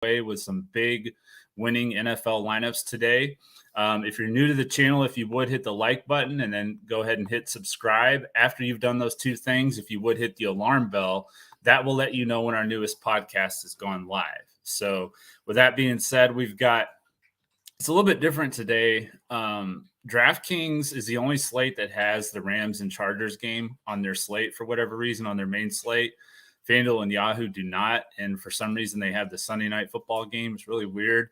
away with some big winning NFL lineups today. If you're new to the channel, if you would hit the like button and then go ahead and hit subscribe. After you've done those two things, if you would hit the alarm bell, that will let you know when our newest podcast has gone live. So with that being said, it's a little bit different today. DraftKings is the only slate that has the Rams and Chargers game on their slate for whatever reason, on their main slate. Fanduel and Yahoo do not, and for some reason they have the Sunday night football game. It's really weird.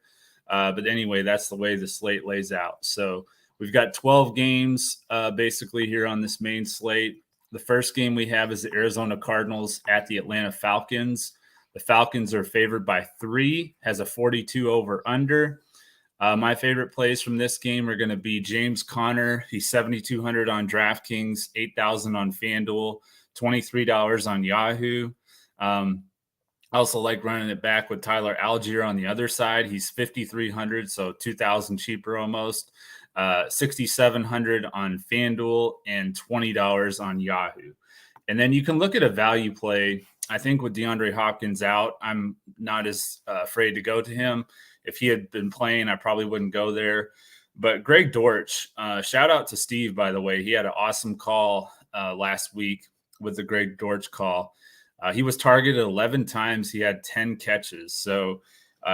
But anyway, that's the way the slate lays out. So we've got 12 games basically here on this main slate. The first game we have is the Arizona Cardinals at the Atlanta Falcons. The Falcons are favored by 3, has a 42 over under. My favorite plays from this game are going to be James Conner. He's 7,200 on DraftKings, 8,000 on FanDuel, $23 on Yahoo. I also like running it back with Tyler Algier on the other side. He's 5,300, so 2,000 cheaper almost. 6,700 on FanDuel and $20 on Yahoo. And then you can look at a value play. I think with DeAndre Hopkins out, I'm not as afraid to go to him. If he had been playing, I probably wouldn't go there. But Greg Dortch, shout out to Steve, by the way. He had an awesome call last week with the Greg Dortch call. He was targeted 11 times. He had 10 catches. So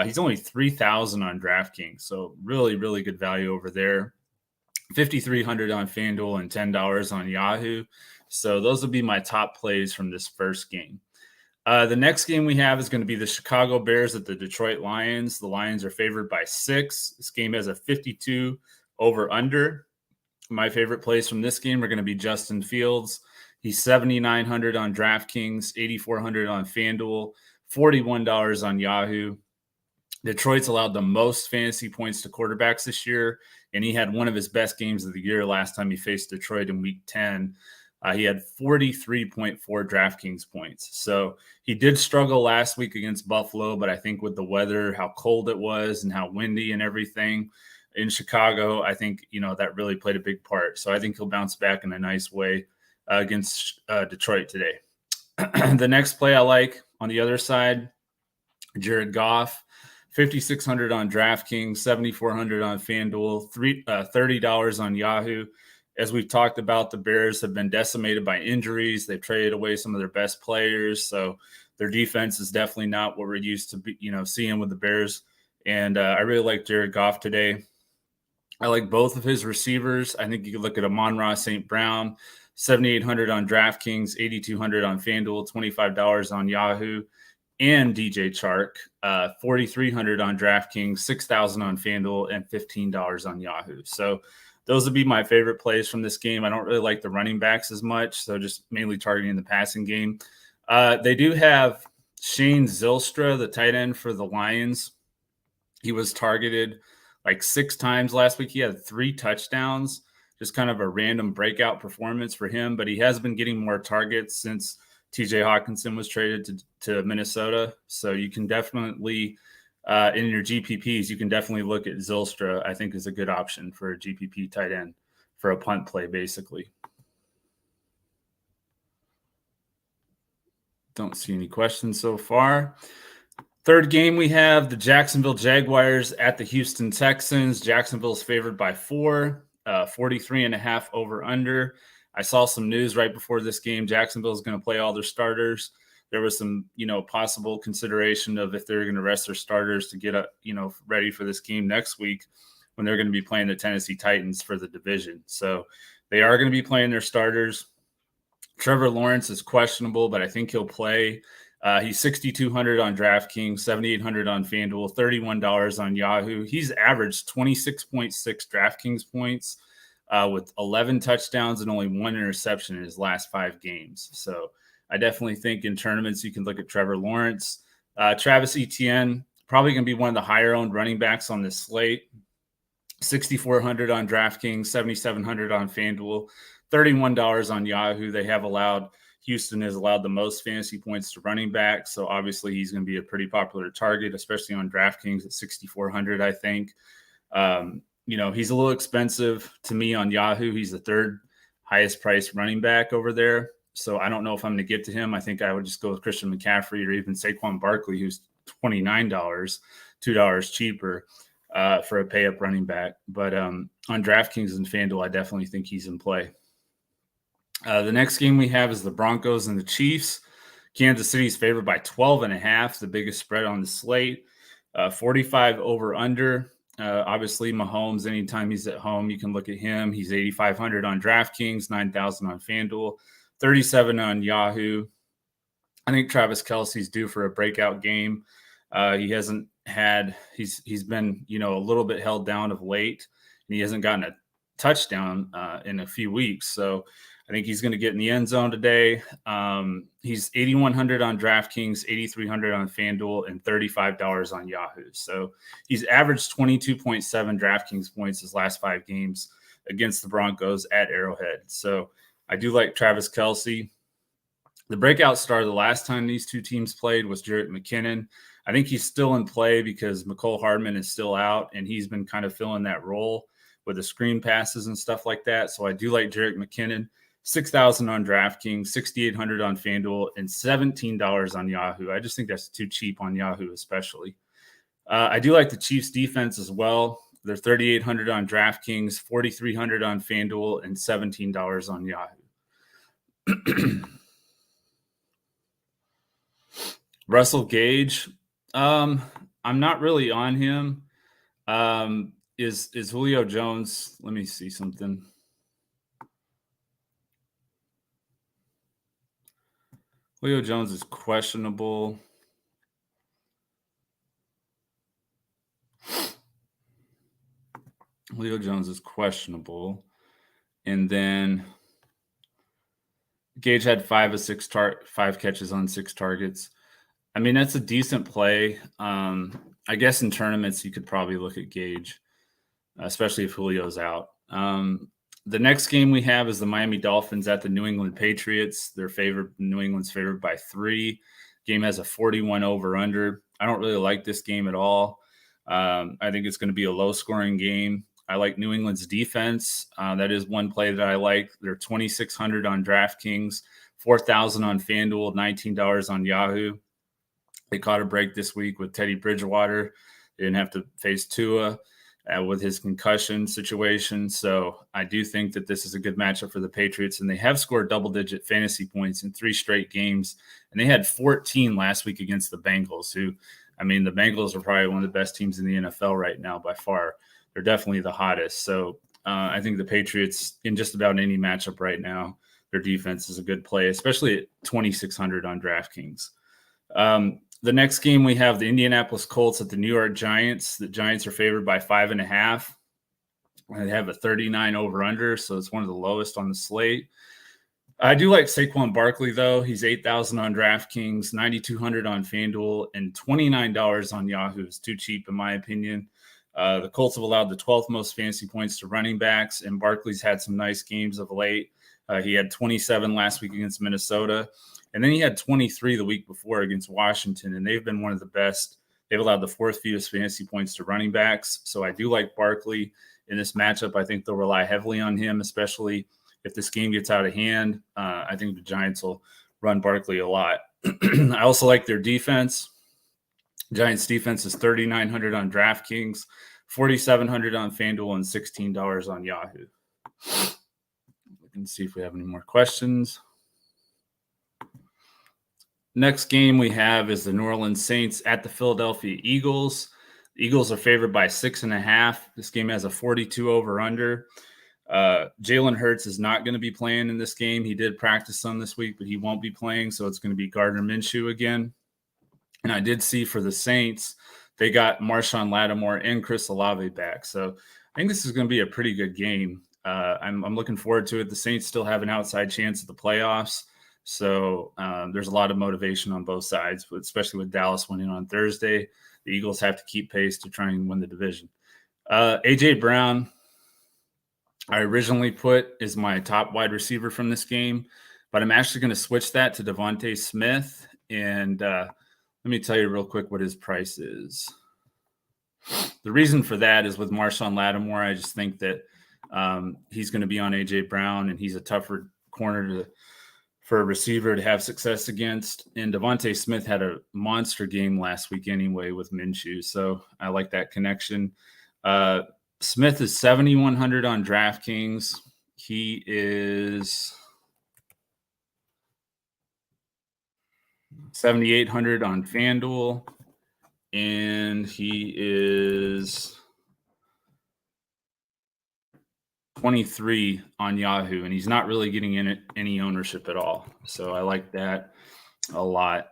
he's only 3,000 on DraftKings. So really, really good value over there. 5,300 on FanDuel and $10 on Yahoo. So those will be my top plays from this first game. The next game we have is going to be the Chicago Bears at the Detroit Lions. The Lions are favored by 6. This game has a 52 over under. My favorite plays from this game are going to be Justin Fields. He's 7,900 on DraftKings, 8,400 on FanDuel, $41 on Yahoo. Detroit's allowed the most fantasy points to quarterbacks this year, and he had one of his best games of the year last time he faced Detroit in Week 10. He had 43.4 DraftKings points. So he did struggle last week against Buffalo, but I think with the weather, how cold it was and how windy and everything in Chicago, I think, that really played a big part. So I think he'll bounce back in a nice way against Detroit today. The next play I like on the other side, Jared Goff, 5,600 on DraftKings, 7,400 on FanDuel, $30 on Yahoo. As we've talked about, the Bears have been decimated by injuries. They've traded away some of their best players, so their defense is definitely not what we're used to seeing with the Bears. And I really like Jared Goff today. I like both of his receivers. I think you could look at Amon-Ra St. Brown, 7,800 on DraftKings, 8,200 on FanDuel, $25 on Yahoo, and DJ Chark, 4,300 on DraftKings, 6,000 on FanDuel, and $15 on Yahoo. So those would be my favorite plays from this game. I don't really like the running backs as much, so just mainly targeting the passing game. They do have Shane Zylstra, the tight end for the Lions. He was targeted like 6 times last week. He had 3 touchdowns, just kind of a random breakout performance for him, but he has been getting more targets since TJ Hawkinson was traded to Minnesota. So you can definitely in your GPPs, you can definitely look at Zylstra. I think is a good option for a GPP tight end for a punt play, basically. Don't see any questions so far. Third game, we have the Jacksonville Jaguars at the Houston Texans. Jacksonville's favored by 4, 43.5 over under. I saw some news right before this game. Jacksonville is going to play all their starters. There was some, possible consideration of if they're going to rest their starters to get ready for this game next week when they're going to be playing the Tennessee Titans for the division. So they are going to be playing their starters. Trevor Lawrence is questionable, but I think he'll play. He's 6,200 on DraftKings, 7,800 on FanDuel, $31 on Yahoo. He's averaged 26.6 DraftKings points with 11 touchdowns and only 1 interception in his last 5 games. So I definitely think in tournaments you can look at Trevor Lawrence. Travis Etienne, probably going to be one of the higher-owned running backs on this slate. 6,400 on DraftKings, 7,700 on FanDuel, $31 on Yahoo. Houston has allowed the most fantasy points to running back, so obviously he's going to be a pretty popular target, especially on DraftKings at 6,400, I think. He's a little expensive to me on Yahoo. He's the 3rd highest priced running back over there. So I don't know if I'm going to get to him. I think I would just go with Christian McCaffrey or even Saquon Barkley, who's $29, $2 cheaper for a pay up running back. But on DraftKings and Fanduel, I definitely think he's in play. The next game we have is the Broncos and the Chiefs. Kansas City's favored by 12.5, the biggest spread on the slate. 45 over under. Obviously, Mahomes, anytime he's at home, you can look at him. He's 8,500 on DraftKings, 9,000 on FanDuel, 37 on Yahoo. I think Travis Kelce's due for a breakout game. He hasn't had – he's been, a little bit held down of late, and he hasn't gotten a touchdown in a few weeks. So I think he's going to get in the end zone today. He's 8,100 on DraftKings, 8,300 on FanDuel, and $35 on Yahoo. So he's averaged 22.7 DraftKings points his last 5 games against the Broncos at Arrowhead. So I do like Travis Kelce. The breakout star the last time these two teams played was Jerick McKinnon. I think he's still in play because McCole Hardman is still out, and he's been kind of filling that role with the screen passes and stuff like that. So I do like Jerick McKinnon. 6,000 on DraftKings, 6,800 on FanDuel, and $17 on Yahoo. I just think that's too cheap on Yahoo, especially. I do like the Chiefs defense as well. They're 3,800 on DraftKings, 4,300 on FanDuel, and $17 on Yahoo. Russell Gage, I'm not really on him. Is Julio Jones? Let me see something. Julio Jones is questionable. And then Gage had 5 catches on 6 targets. I mean, that's a decent play. I guess in tournaments, you could probably look at Gage, especially if Julio's out. The next game we have is the Miami Dolphins at the New England Patriots. New England's favored by 3. Game has a 41 over under. I don't really like this game at all. I think it's going to be a low scoring game. I like New England's defense. That is one play that I like. They're 2,600 on DraftKings, 4,000 on FanDuel, $19 on Yahoo. They caught a break this week with Teddy Bridgewater. They didn't have to face Tua with his concussion situation. So I do think that this is a good matchup for the Patriots, and they have scored double-digit fantasy points in 3 straight games, and they had 14 last week against the Bengals, the Bengals are probably one of the best teams in the NFL right now by far. They're definitely the hottest. So I think the Patriots, in just about any matchup right now, their defense is a good play, especially at 2,600 on DraftKings. The next game we have the Indianapolis Colts at the New York Giants. The Giants are favored by 5.5. They have a 39 over under, so it's one of the lowest on the slate. I do like Saquon Barkley, though. He's 8,000 on DraftKings, 9,200 on FanDuel, and $29 on Yahoo. It's too cheap, in my opinion. The Colts have allowed the 12th most fantasy points to running backs, and Barkley's had some nice games of late. He had 27 last week against Minnesota. And then he had 23 the week before against Washington, and they've been one of the best. They've allowed the 4th fewest fantasy points to running backs. So I do like Barkley in this matchup. I think they'll rely heavily on him, especially if this game gets out of hand. I think the Giants will run Barkley a lot. I also like their defense. Giants defense is 3,900 on DraftKings, 4,700 on FanDuel, and $16 on Yahoo. We can see if we have any more questions. Next game we have is the New Orleans Saints at the Philadelphia Eagles. The Eagles are favored by 6.5. This game has a 42 over under. Jalen Hurts is not going to be playing in this game. He did practice some this week, but he won't be playing, so it's going to be Gardner Minshew again. And I did see for the Saints, they got Marshawn Lattimore and Chris Olave back. So I think this is going to be a pretty good game. I'm looking forward to it. The Saints still have an outside chance at the playoffs. So there's a lot of motivation on both sides, especially with Dallas winning on Thursday. The Eagles have to keep pace to try and win the division. A.J. Brown, I originally put as my top wide receiver from this game, but I'm actually going to switch that to Devontae Smith. And let me tell you real quick what his price is. The reason for that is with Marshawn Lattimore, I just think that he's going to be on A.J. Brown, and he's a tougher corner for a receiver to have success against. And Devontae Smith had a monster game last week anyway with Minshew. So I like that connection. Smith is 7,100 on DraftKings. He is 7,800 on Fanduel. And he is 23 on Yahoo, and he's not really getting in any ownership at all. So I like that a lot,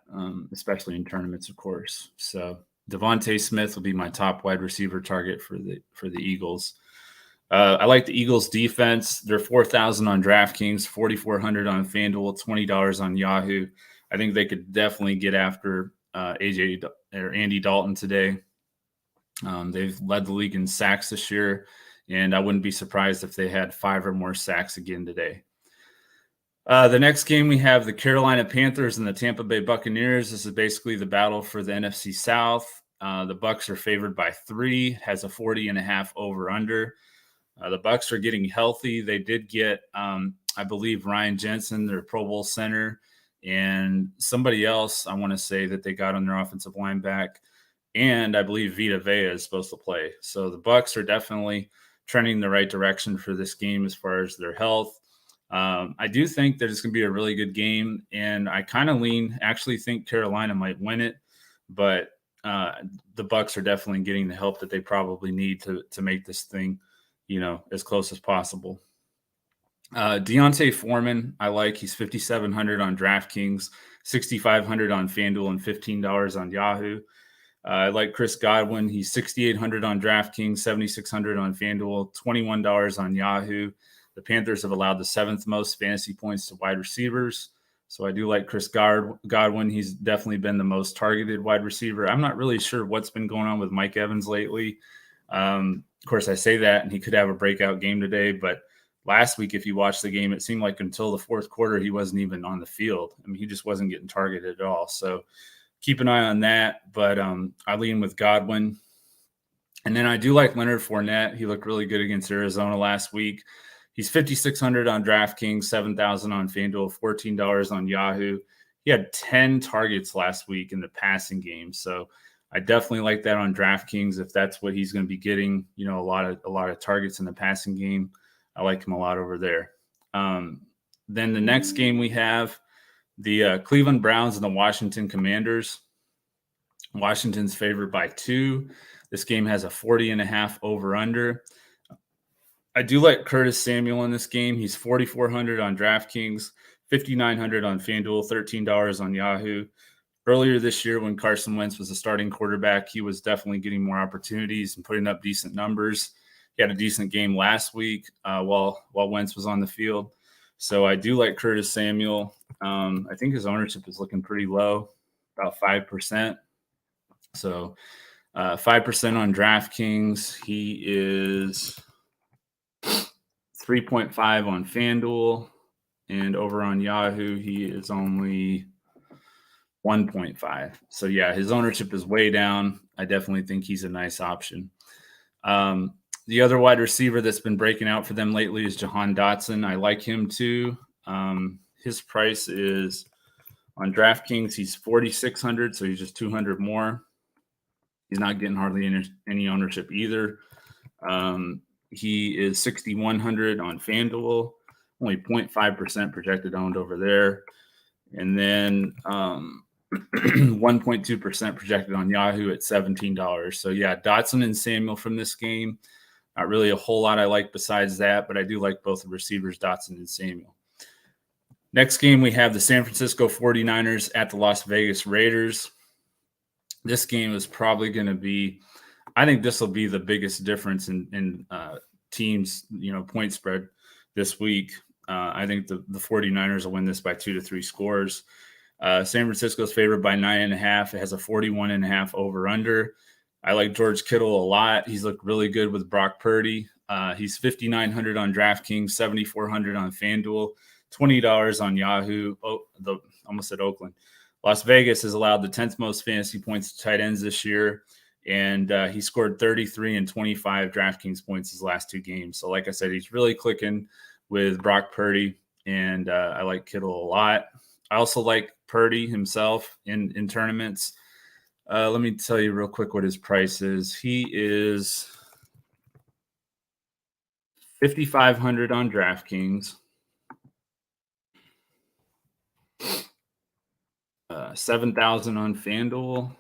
especially in tournaments, of course. So Devontae Smith will be my top wide receiver target for the Eagles. I like the Eagles defense. They're 4,000 on DraftKings, 4,400 on FanDuel, $20 on Yahoo. I think they could definitely get after AJ or Andy Dalton today. They've led the league in sacks this year, and I wouldn't be surprised if they had 5 or more sacks again today. The next game, we have the Carolina Panthers and the Tampa Bay Buccaneers. This is basically the battle for the NFC South. The Bucs are favored by 3, has a 40.5 over-under. The Bucs are getting healthy. They did get, I believe, Ryan Jensen, their Pro Bowl center, and somebody else I want to say that they got on their offensive line back. And I believe Vita Vea is supposed to play. So the Bucs are definitely trending the right direction for this game as far as their health. I do think that it's going to be a really good game, and I kind of actually think Carolina might win it, but the Bucs are definitely getting the help that they probably need to make this thing, as close as possible. Deontay Foreman, I like. He's 5,700 on DraftKings, 6,500 on FanDuel, and $15 on Yahoo. I like Chris Godwin. He's 6,800 on DraftKings, 7,600 on FanDuel, $21 on Yahoo. The Panthers have allowed the 7th most fantasy points to wide receivers. So I do like Chris Godwin. He's definitely been the most targeted wide receiver. I'm not really sure what's been going on with Mike Evans lately. Of course, I say that, and he could have a breakout game today. But last week, if you watched the game, it seemed like until the fourth quarter, he wasn't even on the field. I mean, he just wasn't getting targeted at all. So keep an eye on that. But I lean with Godwin. And then I do like Leonard Fournette. He looked really good against Arizona last week. He's 5,600 on DraftKings, 7,000 on FanDuel, $14 on Yahoo. He had 10 targets last week in the passing game. So I definitely like that on DraftKings if that's what he's going to be getting, a lot of targets in the passing game. I like him a lot over there. Then the next game we have the Cleveland Browns and the Washington Commanders. Washington's favored by 2. This game has a 40.5 over-under. I do like Curtis Samuel in this game. He's 4,400 on DraftKings, 5,900 on FanDuel, $13 on Yahoo. Earlier this year, when Carson Wentz was a starting quarterback, he was definitely getting more opportunities and putting up decent numbers. He had a decent game last week while Wentz was on the field. So I do like Curtis Samuel. I think his ownership is looking pretty low, about 5%. So 5% on DraftKings. He is 3.5 on FanDuel, and over on Yahoo, he is only 1.5. So yeah, his ownership is way down. I definitely think he's a nice option. The other wide receiver that's been breaking out for them lately is Jahan Dotson. I like him too. His price is on DraftKings. He's 4,600, so he's just 200 more. He's not getting hardly any ownership either. He is 6,100 on FanDuel, only 0.5% projected owned over there. And then 1.2% projected on Yahoo at $17. So yeah, Dotson and Samuel from this game. Not really a whole lot I like besides that, but I do like both the receivers, Dotson and Samuel. Next game, we have the San Francisco 49ers at the Las Vegas Raiders. This game is probably going to be, I think this will be the biggest difference in teams, point spread this week. I think the 49ers will win this by 2 to 3 scores. San Francisco is favored by 9.5. It has a 41.5 over-under. I like George Kittle a lot. He's looked really good with Brock Purdy. He's 5,900 on DraftKings, 7,400 on FanDuel, $20 on Yahoo. Almost said Oakland. Las Vegas has allowed the 10th most fantasy points to tight ends this year, and he scored 33 and 25 DraftKings points his last 2 games. So like I said, he's really clicking with Brock Purdy. and I like Kittle a lot. I also like Purdy himself in tournaments. Let me tell you real quick what his price is. He is 5,500 on DraftKings, 7,000 on Fanduel,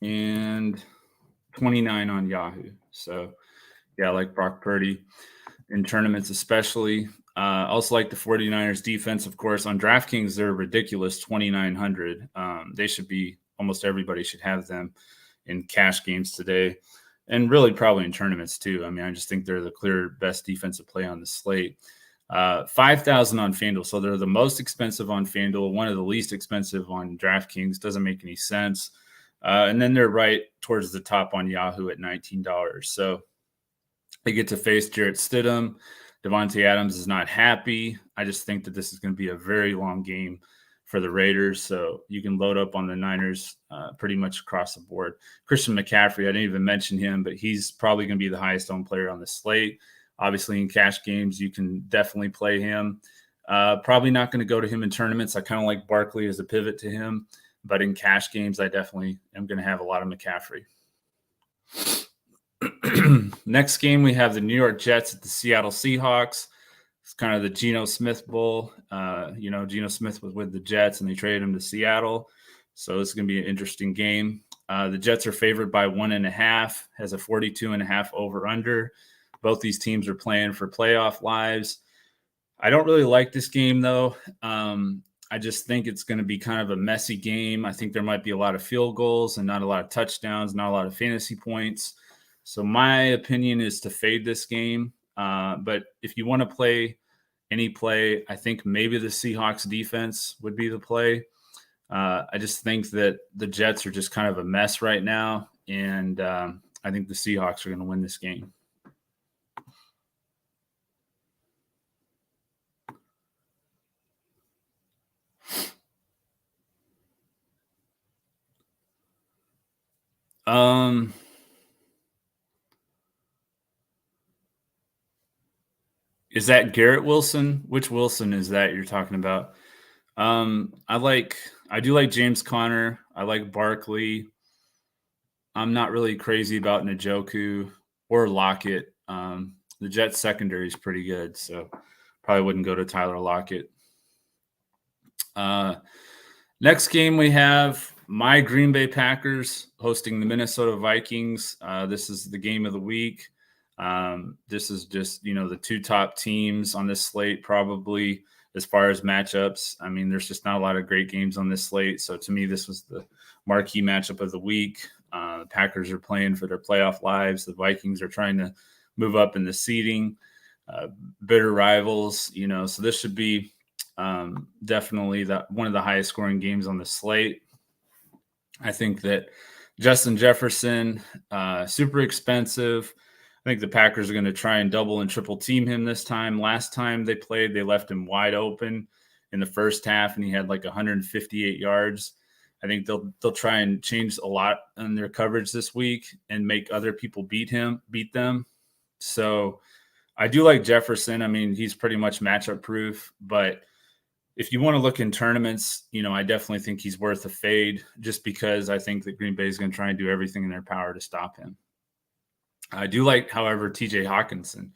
and 29 on Yahoo. So, yeah, I like Brock Purdy in tournaments, especially. Also like the 49ers defense, of course. On DraftKings, they're ridiculous, 2,900. They should be, almost everybody should have them in cash games today, and really probably in tournaments too. I mean, I just think they're the clear best defensive play on the slate. 5,000 on FanDuel. So they're the most expensive on FanDuel, one of the least expensive on DraftKings. Doesn't make any sense. And then they're right towards the top on Yahoo at $19. So they get to face Jarrett Stidham. Devontae Adams is not happy. I just think that this is going to be a very long game for the Raiders. So you can load up on the Niners pretty much across the board. Christian McCaffrey, I didn't even mention him, but he's probably going to be the highest owned player on the slate. Obviously, in cash games, you can definitely play him. Probably not going to go to him in tournaments. I kind of like Barkley as a pivot to him. But in cash games, I definitely am going to have a lot of McCaffrey. Next game, we have the New York Jets at the Seattle Seahawks. It's kind of the Geno Smith Bowl. Geno Smith was with the Jets, and they traded him to Seattle. So this is going to be an interesting game. The Jets are favored by 1.5, has a 42.5 over-under. Both these teams are playing for playoff lives. I don't really like this game, though. I just think it's going to be kind of a messy game. I think there might be a lot of field goals and not a lot of touchdowns, not a lot of fantasy points. So my opinion is to fade this game. But if you want to play any play, I think maybe the Seahawks defense would be the play. I just think that the Jets are just kind of a mess right now. And I think the Seahawks are going to win this game. Is that Garrett Wilson? Which Wilson is that you're talking about? I do like James Conner. I like Barkley. I'm not really crazy about Njoku or Lockett. The Jets secondary is pretty good, so probably wouldn't go to Tyler Lockett. Next game we have my Green Bay Packers hosting the Minnesota Vikings. This is the game of the week. This is just, the two top teams on this slate, probably as far as matchups. I mean, there's just not a lot of great games on this slate. So to me, this was the marquee matchup of the week. The Packers are playing for their playoff lives. The Vikings are trying to move up in the seeding. Bitter rivals, so this should be definitely one of the highest scoring games on the slate. I think that Justin Jefferson, super expensive. I think the Packers are going to try and double and triple team him this time. Last time they played, they left him wide open in the first half, and he had like 158 yards. I think they'll try and change a lot in their coverage this week and make other people beat them. So I do like Jefferson. I mean, he's pretty much matchup proof, but if you want to look in tournaments, I definitely think he's worth a fade just because I think that Green Bay is going to try and do everything in their power to stop him. I do like, however, TJ Hawkinson,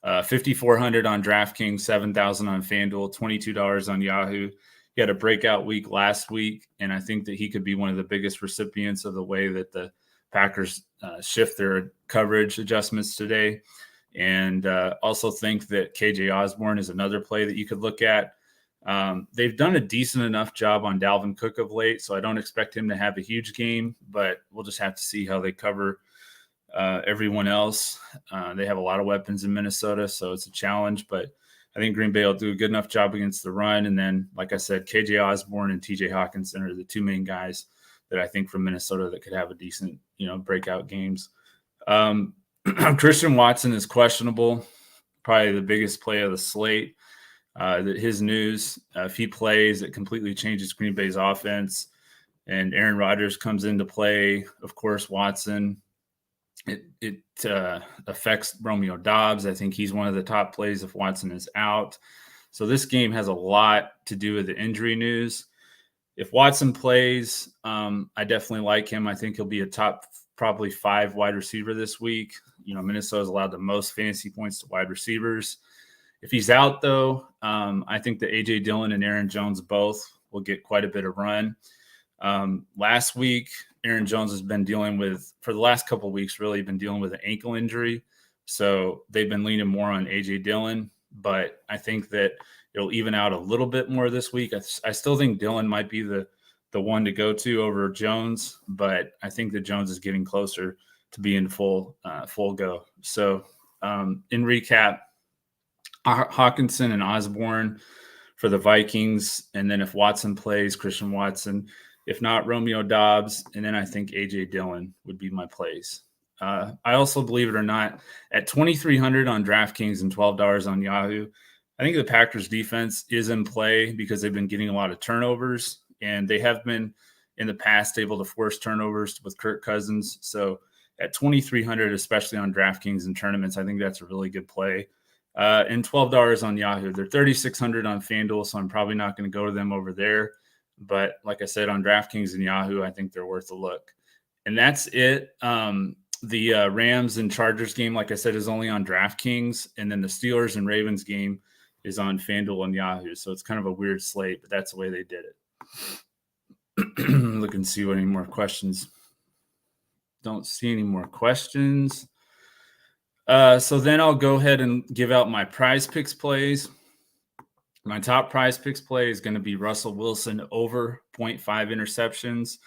5,400 on DraftKings, 7,000 on FanDuel, $22 on Yahoo. He had a breakout week last week, and I think that he could be one of the biggest recipients of the way that the Packers shift their coverage adjustments today. And also think that KJ Osborne is another play that you could look at. They've done a decent enough job on Dalvin Cook of late, so I don't expect him to have a huge game, but we'll just have to see how they cover everyone else. They have a lot of weapons in Minnesota, so it's a challenge, but I think Green Bay will do a good enough job against the run. And then, like I said, KJ Osborne and TJ Hawkinson are the two main guys that I think from Minnesota that could have a decent, breakout games. Christian Watson is questionable, probably the biggest play of the slate. His news, if he plays, it completely changes Green Bay's offense. And Aaron Rodgers comes into play. Of course, Watson it affects Romeo Dobbs. I think he's one of the top plays if Watson is out. So this game has a lot to do with the injury news. If Watson plays, I definitely like him. I think he'll be a top probably 5 wide receiver this week. Minnesota's allowed the most fantasy points to wide receivers. If he's out, though, I think that A.J. Dillon and Aaron Jones both will get quite a bit of run. Last week, Aaron Jones has been dealing with, for the last couple of weeks, really been dealing with an ankle injury. So they've been leaning more on A.J. Dillon, but I think that it'll even out a little bit more this week. I still think Dillon might be the one to go to over Jones, but I think that Jones is getting closer to being full go. So in recap, Hawkinson and Osborne for the Vikings, and then if Watson plays, Christian Watson. If not, Romeo Dobbs, and then I think A.J. Dillon would be my plays. I also, believe it or not, at $2,300 on DraftKings and $12 on Yahoo, I think the Packers defense is in play because they've been getting a lot of turnovers, and they have been in the past able to force turnovers with Kirk Cousins. So at $2,300, especially on DraftKings and tournaments, I think that's a really good play. And $12 on Yahoo. They're $3,600 on Fanduel, so I'm probably not going to go to them over there. But like I said, on DraftKings and Yahoo, I think they're worth a look. And that's it. The Rams and Chargers game, like I said, is only on DraftKings. And then the Steelers and Ravens game is on FanDuel and Yahoo. So it's kind of a weird slate, but that's the way they did it. Look and see what any more questions. Don't see any more questions. So then I'll go ahead and give out my Prizepicks plays. My top Prizepicks play is going to be Russell Wilson over 0.5 interceptions.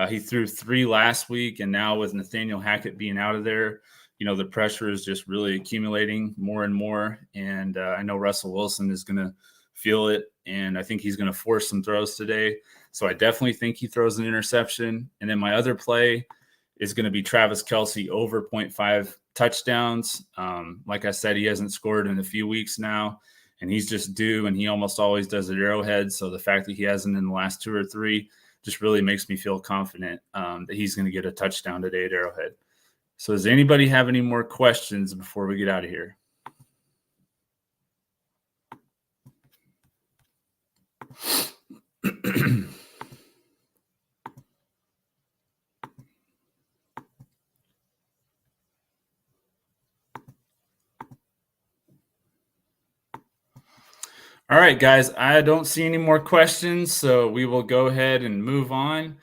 He threw 3 last week, and now with Nathaniel Hackett being out of there, the pressure is just really accumulating more and more. And I know Russell Wilson is going to feel it, and I think he's going to force some throws today. So I definitely think he throws an interception. And then my other play is going to be Travis Kelce over 0.5 touchdowns. Like I said, he hasn't scored in a few weeks now, and he's just due, and he almost always does at Arrowhead. So the fact that he hasn't in the last 2 or 3 just really makes me feel confident that he's going to get a touchdown today at Arrowhead. So does anybody have any more questions before we get out of here? All right, guys, I don't see any more questions, so we will go ahead and move on.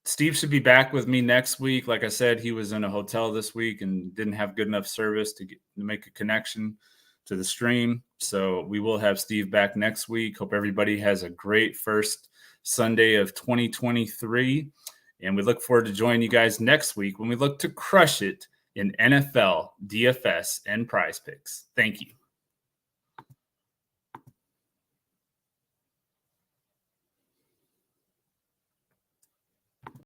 Steve should be back with me next week. Like I said, he was in a hotel this week and didn't have good enough service to make a connection to the stream. So we will have Steve back next week. Hope everybody has a great first Sunday of 2023. And we look forward to joining you guys next week when we look to crush it in NFL, DFS, and Prizepicks. Thank you.